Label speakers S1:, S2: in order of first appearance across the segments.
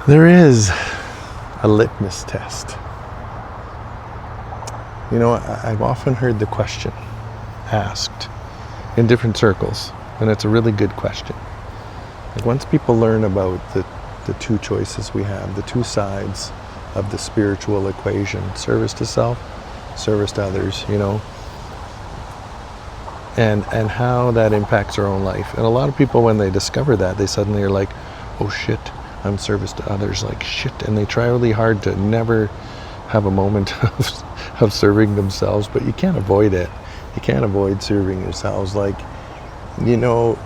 S1: There is a litmus test. You know, I've often heard the question asked in different circles, and it's a really good question. Like, once people learn about the two choices we have, the two sides of the spiritual equation, service to self, service to others, you know, and how that impacts our own life. And a lot of people, when they discover that, they suddenly are like, oh shit, I'm service to others, like shit. And they try really hard to never have a moment of serving themselves, but you can't avoid it. You can't avoid serving yourselves. Like, you know,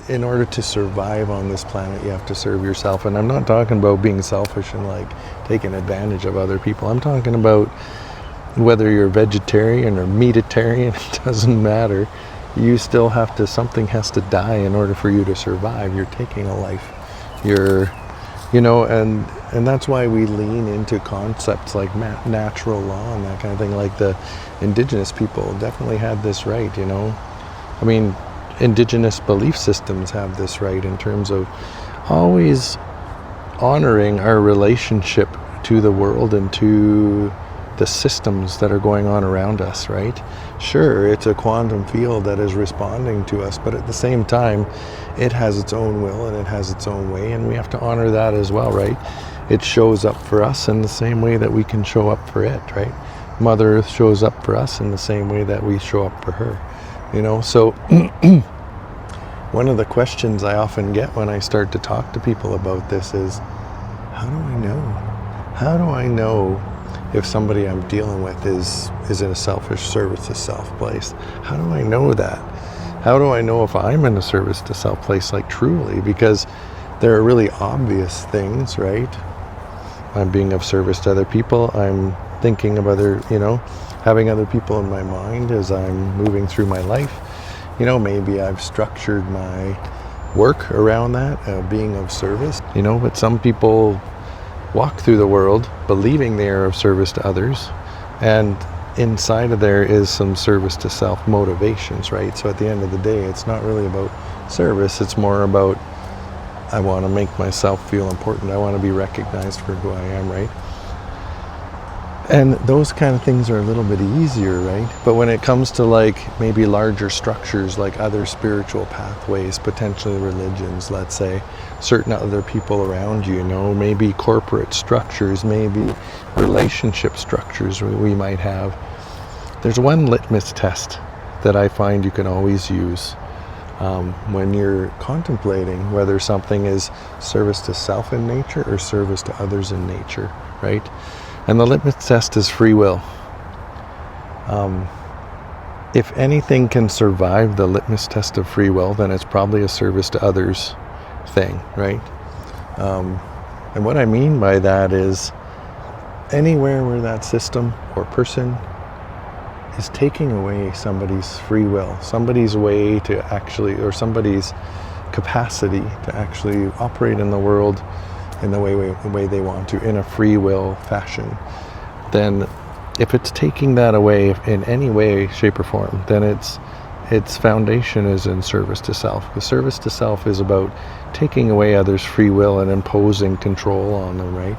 S1: in order to survive on this planet, you have to serve yourself. And I'm not talking about being selfish and like taking advantage of other people. I'm talking about whether you're vegetarian or meatitarian, it doesn't matter. You still have to, something has to die in order for you to survive. You're taking a life. You're, you know, and that's why we lean into concepts like natural law and that kind of thing. Like the indigenous people definitely had this right, you know. I mean, indigenous belief systems have this right in terms of always honoring our relationship to the world and to the systems that are going on around us, right? Sure, it's a quantum field that is responding to us, but at the same time, it has its own will and it has its own way, and we have to honor that as well, right? It shows up for us in the same way that we can show up for it, right? Mother Earth shows up for us in the same way that we show up for her, you know? So one of the questions I often get when I start to talk to people about this is, how do I know? How do I know if somebody I'm dealing with is in a selfish service to self place? How do I know that? How do I know if I'm in a service to self place, like truly? Because there are really obvious things, right? I'm being of service to other people. I'm thinking of other, you know, having other people in my mind as I'm moving through my life. You know, maybe I've structured my work around that, being of service, you know, but some people walk through the world believing they are of service to others, and inside of there is some service to self motivations, right? So at the end of the day, it's not really about service, it's more about, I want to make myself feel important, I want to be recognized for who I am, right? And those kind of things are a little bit easier, right? But when it comes to like maybe larger structures, like other spiritual pathways, potentially religions, let's say, certain other people around you, you know, maybe corporate structures, maybe relationship structures we might have. There's one litmus test that I find you can always use when you're contemplating whether something is service to self in nature or service to others in nature, right? And the litmus test is free will. If anything can survive the litmus test of free will, then it's probably a service to others thing, right? And what I mean by that is anywhere where that system or person is taking away somebody's free will, somebody's way to actually, or somebody's capacity to actually operate in the world in the way they want to, in a free will fashion, then if it's taking that away in any way, shape, or form, then its foundation is in service to self. The service to self is about taking away others' free will and imposing control on them, right?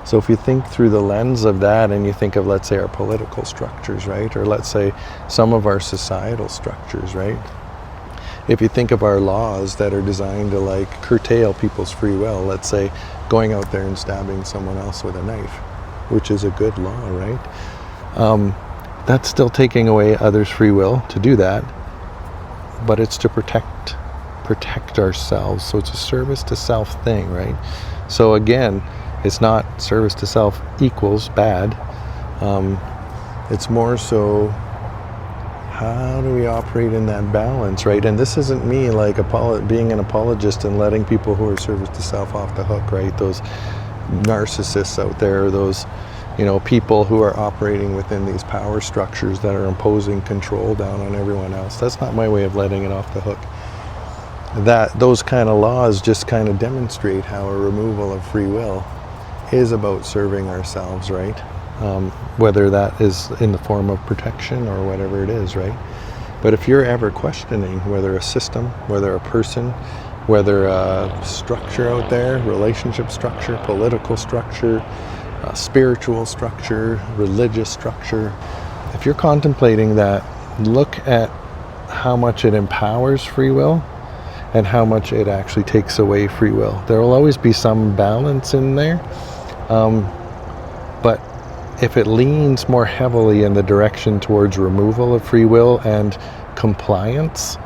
S1: So if you think through the lens of that, and you think of, let's say, our political structures, right? Or let's say some of our societal structures, right? If you think of our laws that are designed to like curtail people's free will, let's say going out there and stabbing someone else with a knife, which is a good law, right? That's still taking away others' free will to do that, but it's to protect ourselves. So it's a service to self thing, right? So again, it's not service to self equals bad. It's more so, how do we operate in that balance, right? And this isn't me like being an apologist and letting people who are service to self off the hook, right? Those narcissists out there, those, you know, people who are operating within these power structures that are imposing control down on everyone else. That's not my way of letting it off the hook. Those kind of laws just kind of demonstrate how a removal of free will is about serving ourselves, right? Whether that is in the form of protection or whatever it is, right? But if you're ever questioning whether a system, whether a person, whether structure out there, relationship structure, political structure, spiritual structure, religious structure. If you're contemplating that, look at how much it empowers free will and how much it actually takes away free will. There will always be some balance in there, but if it leans more heavily in the direction towards removal of free will and compliance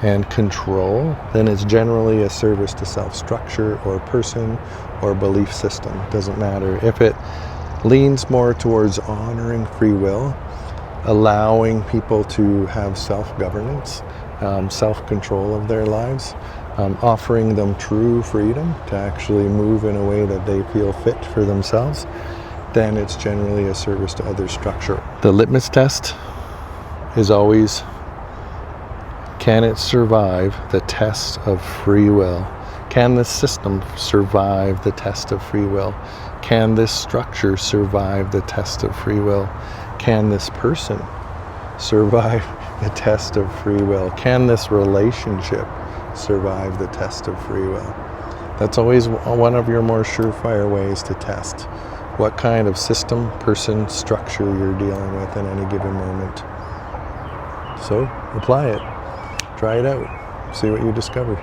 S1: and control, then it's generally a service to self-structure or person or belief system. It doesn't matter. If it leans more towards honoring free will, allowing people to have self-governance, self-control of their lives, offering them true freedom to actually move in a way that they feel fit for themselves, then it's generally a service to other structure. The litmus test is always, can it survive the test of free will? Can this system survive the test of free will? Can this structure survive the test of free will? Can this person survive the test of free will? Can this relationship survive the test of free will? That's always one of your more surefire ways to test what kind of system, person, structure you're dealing with in any given moment. So apply it, try it out, see what you discover.